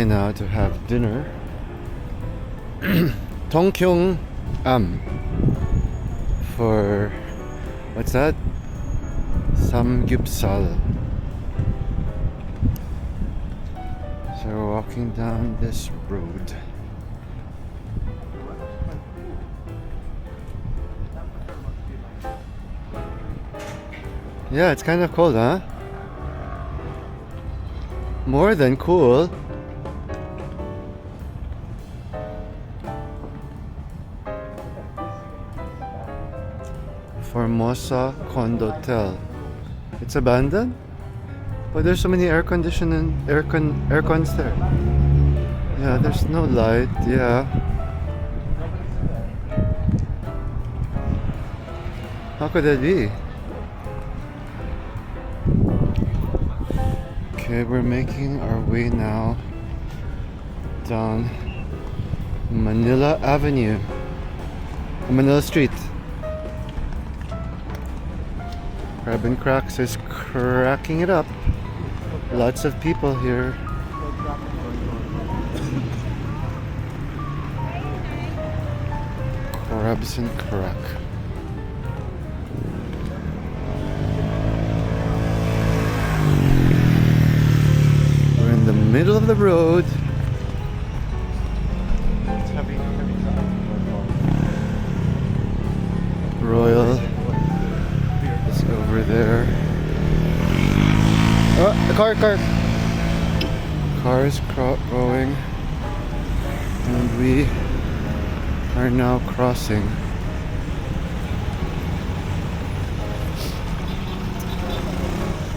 way now to have dinner. Tong Kyung for what's that? Samgyupsal. So we're walking down this road. Yeah, it's kind of cold, huh? More than cool. Formosa Condotel. It's abandoned? But there's so many air cons there. Yeah, there's no light, yeah. How could that be? Okay, we're making our way now down Manila Avenue, Manila Street. Craving Cracks is cracking it up. Lots of people here. Crabs and crack. We're in the middle of the road. Royal is over there. Oh, the car is going, and we are now crossing.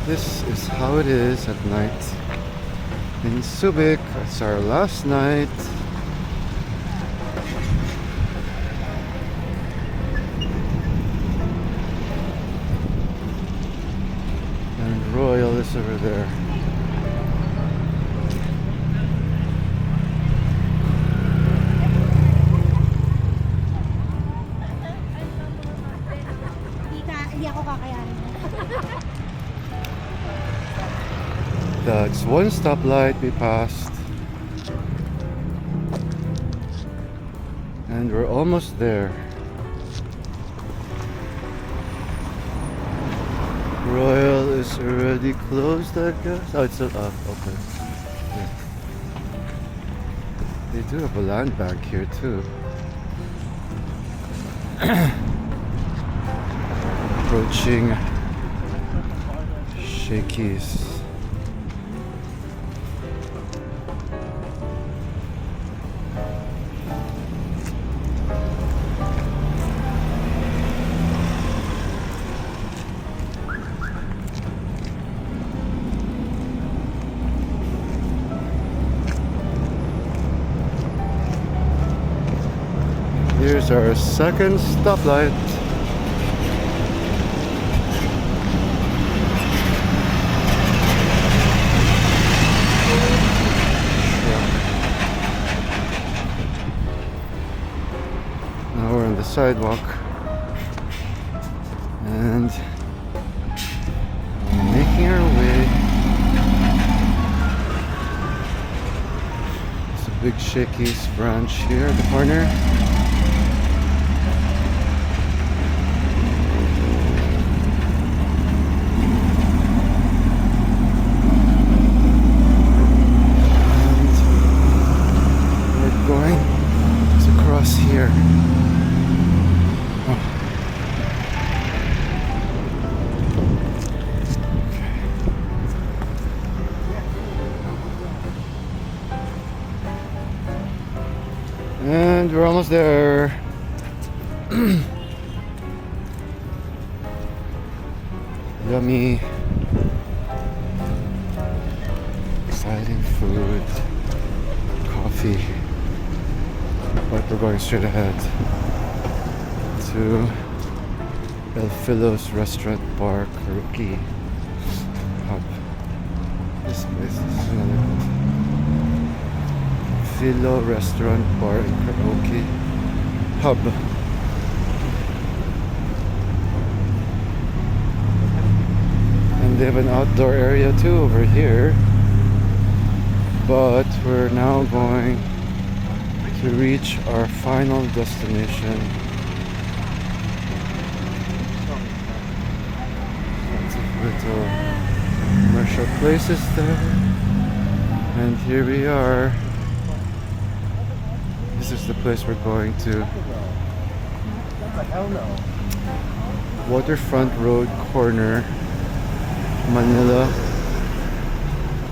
This is how it is at night in Subic. It's our last night. And Royal is over there. That's one stoplight we passed. And we're almost there. Royal is already closed, I guess. Oh, it's still open. Yeah. They do have a land bank here too. Approaching Shakey's. Here's our second stoplight. Now we're on the sidewalk and we're making our way. It's a big Shakey's branch here at the corner. Here. Oh. Okay. And we're almost there. Yummy. Exciting food. Coffee. But we're going straight ahead to El Filo's Restaurant Bar Karaoke Hub. This place is another one. Filo Restaurant Bar and Karaoke Hub. And they have an outdoor area too over here. But we're now going to reach our final destination. Lots of little commercial places there. And here we are. This is the place we're going to. Waterfront Road corner, Manila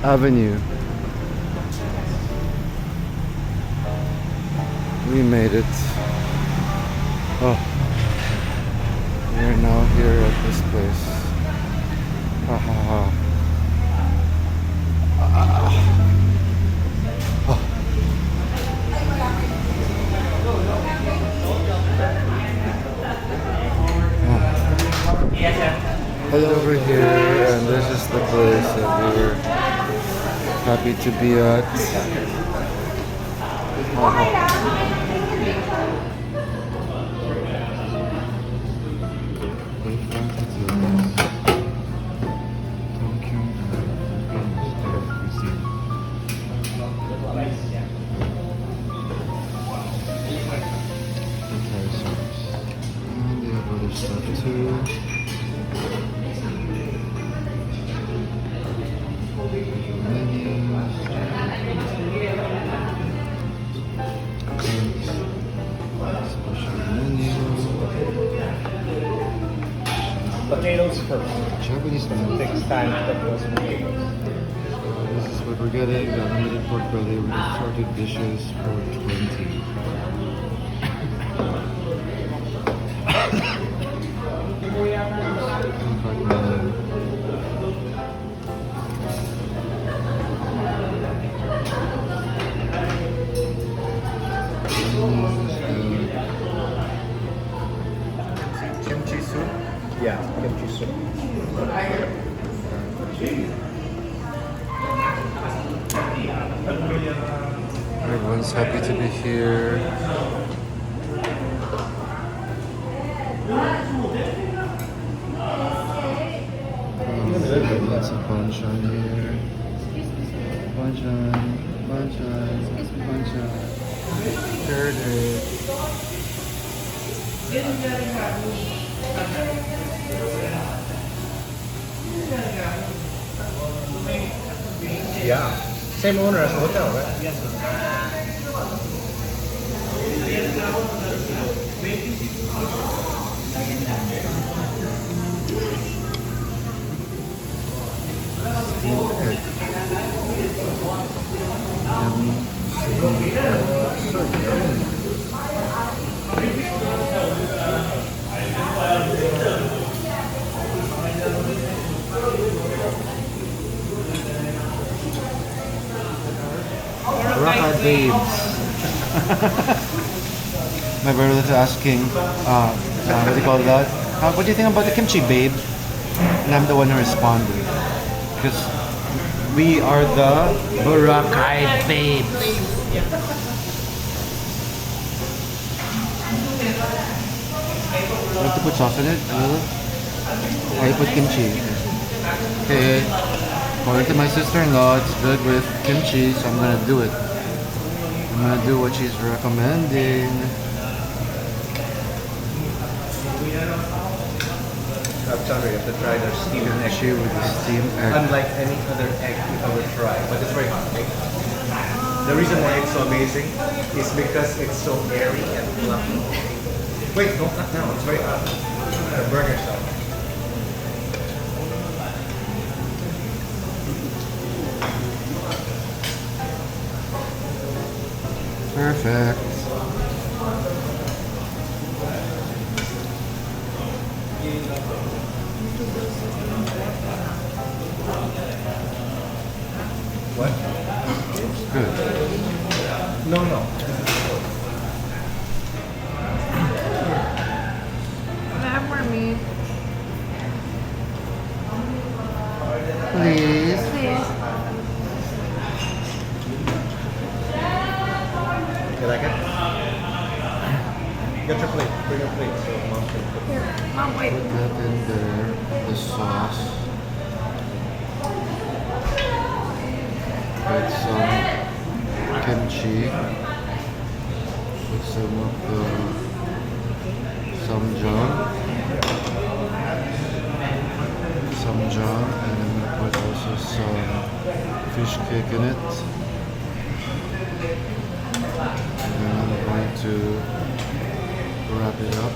Avenue. We made it. Oh, we're now here at this place. Ha ha ha. Oh. Hello over here, and this is the place that we were happy to be at. Tong Kyung and they have other stuff too. Potatoes first. Japanese menu. Takes time to put those potatoes. This is what we're getting. The unlimited pork belly with assorted dishes for 20. Kimchi soup? Yeah, kimchi soup. Everyone's happy to be here. Lots of banchan here. Banchan, banchan, banchan. Heard it. Yeah. Same owner as the hotel, right? Yes. Rock babes. My brother was asking, what do you call that? What do you think about the kimchi, babe? And I'm the one who responded. Because we are the Boracay babes. You want to put sauce in it? A little? Or you put kimchi? Okay. According to my sister-in-law, it's good with kimchi, so I'm gonna do it. I'm gonna do what she's recommending. I'm sorry, you have to try their steamed egg. Kimchi with the steamed egg. Unlike any other egg you ever try, but it's very hot. The reason why it's so amazing is because it's so airy and fluffy. Wait, no, not now. It's very hot. The burger stuff. Perfect. What? Good. No, no. Can I have more meat? Please. Please. You like it? Get your plate. Bring your plate so mom can cook. Here, Mom, wait. Put that in there. The sauce. With some kimchi with some of the samgyang, and I'm gonna put also some fish cake in it. And then I'm going to wrap it up.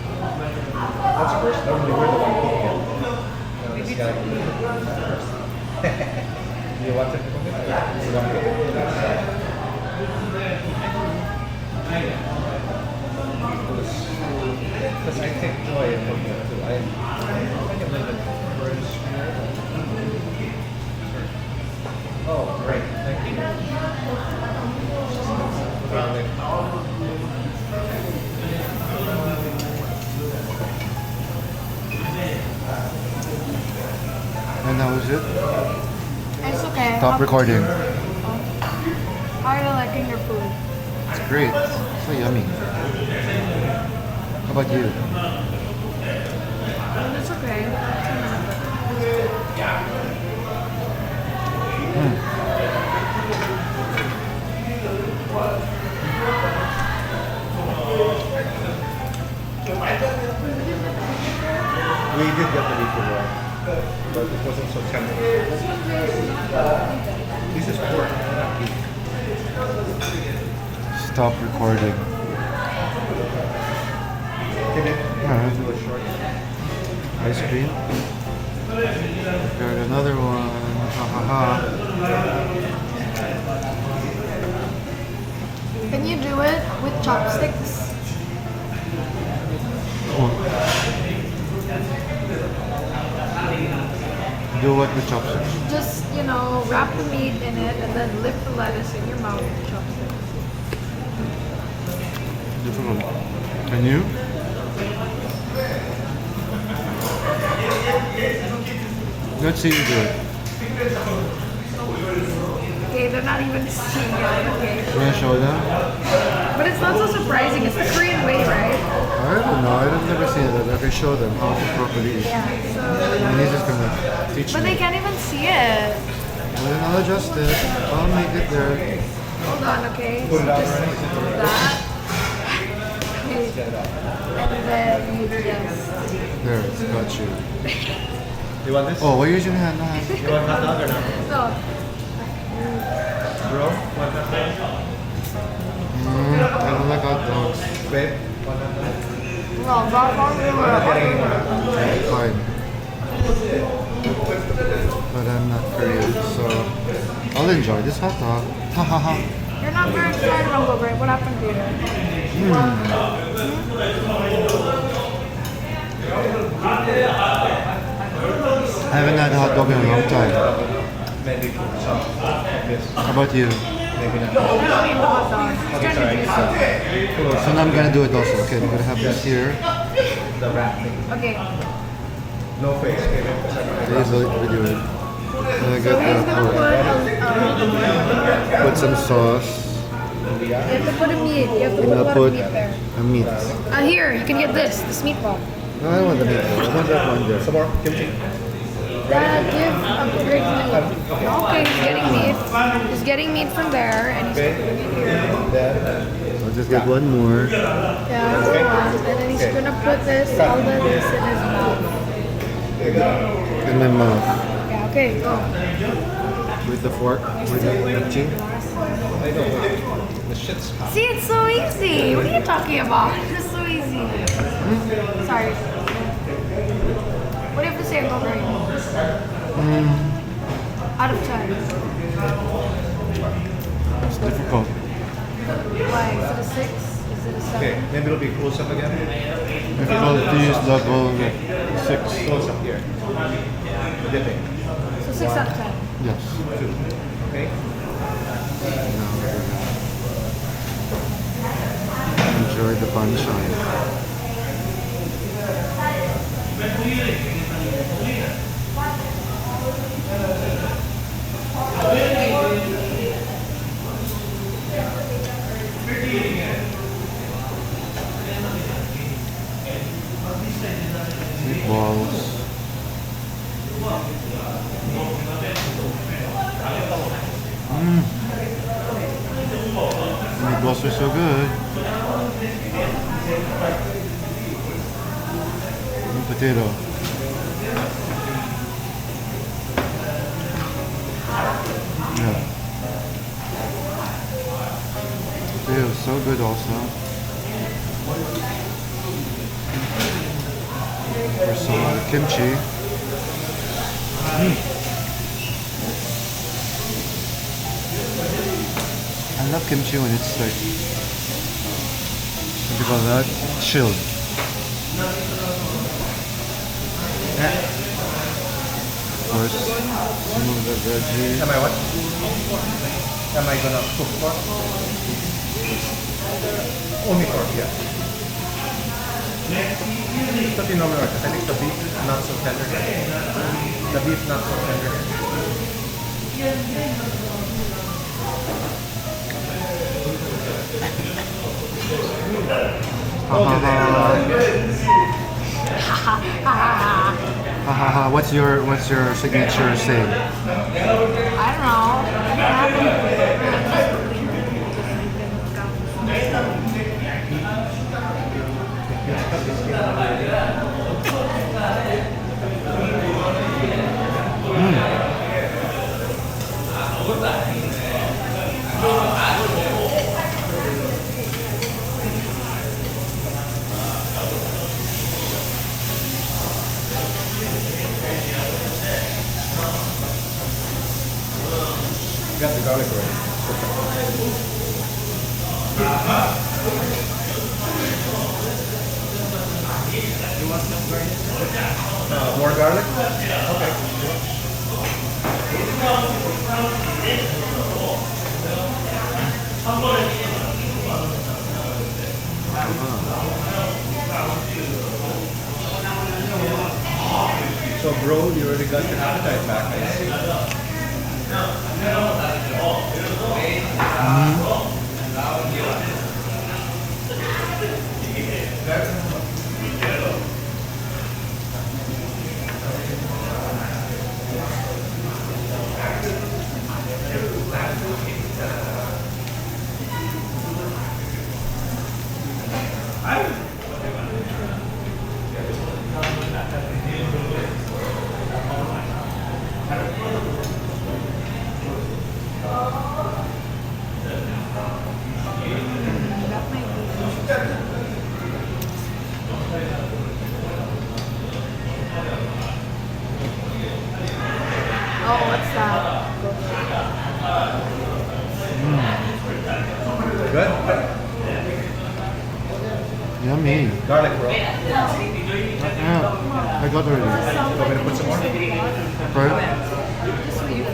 That's first. Normally we're the one cooking. This guy first. You want to cook it? You want to cook it? Because I take joy in cooking too. I get a little bit first. Oh, great. Thank you. And that was it. It's okay. Stop recording. How are you liking your food? It's great. It's so yummy. How about you? It's okay. We did get the beef before, but it wasn't so tender. This is pork, not beef. Stop recording. Can it do a short? Ice cream. Got another one. Ha ha ha. Can you do it with chopsticks? Do what with chopsticks? Just, wrap the meat in it and then lift the lettuce in your mouth with chopsticks. Difficult. Can you? Let's see you do it. Okay, they're not even seeing it, okay. You wanna show them? But it's not so surprising. It's the Korean way, right? I don't know. I've never seen it. I can show them how to properly eat. Yeah. My niece is gonna teach But me. they can't even see it. Well, then I'll adjust it. I'll make it there. Hold on, okay? Put it out Just already? that. Okay. And then you just... There, got you. You want this? Oh, we're using hand. No hand. You want hot dog or no? No. Bro, want hot dog? I don't like hot dogs. Babe, want hot dog? No, but I'm not getting any more hot dog. Fine. But I'm not Korean, so I'll enjoy this hot dog. Ha ha ha. you're not very excited, Uncle Greg. What happened to you? I haven't had a hot dog in a long time. Maybe some this. How about you? Maybe not. I don't need the hot dog. It's Okay, kind of sorry. juicy. So now I'm gonna do it also. Okay, I'm gonna have this here. The wrap thing. Okay. No face, okay? Because I Today's the video. I'm gonna So get he's gonna the put some sauce. you have to put a meat. You have to I'm put a gonna lot put of meat there. a meat. Here, you can get this meatball. No, I don't want the meat. I want that one there. some more kimchi. Dad, give Uncle Greg meat. Okay, he's getting meat. He's getting meat from there, and he's Okay. putting it here. Then, I'll just get one more. Yeah, that's the one. And then he's gonna put this, all of this in his mouth. there you go. In my mouth. Yeah, okay, go. With the fork. With the kimchi. I know. The shit's hot. See, it's so easy. What are you talking about? It's so easy. Sorry. What do you have to say, Uncle Greg? Out of 10. It's difficult. Why? Is it a 6? Is it a 7? Okay, maybe it'll be close up again. Difficulty is level 6. Close up here. Dipping. So 6 out of 10. Yes. 2. Okay? Now we're gonna enjoy the banchan. balls. The meatballs are so good. And potato. Yeah. Potato is so good also. There's some kimchi. I love kimchi when it's like, what do you call that? Chilled. Of course, some of the veggies. Am I what? Am I gonna cook pork? Only pork, yeah. What do you normally order? I think the beef not so tender. The beef not so tender. What's your signature saying? I don't know. You got the garlic already. More garlic? Okay. So bro, you already got your appetite back, I see. Oh, what's that? Good? Yummy. Garlic, bro. Yeah, I got already. Want me to put some more? Right? Just wait for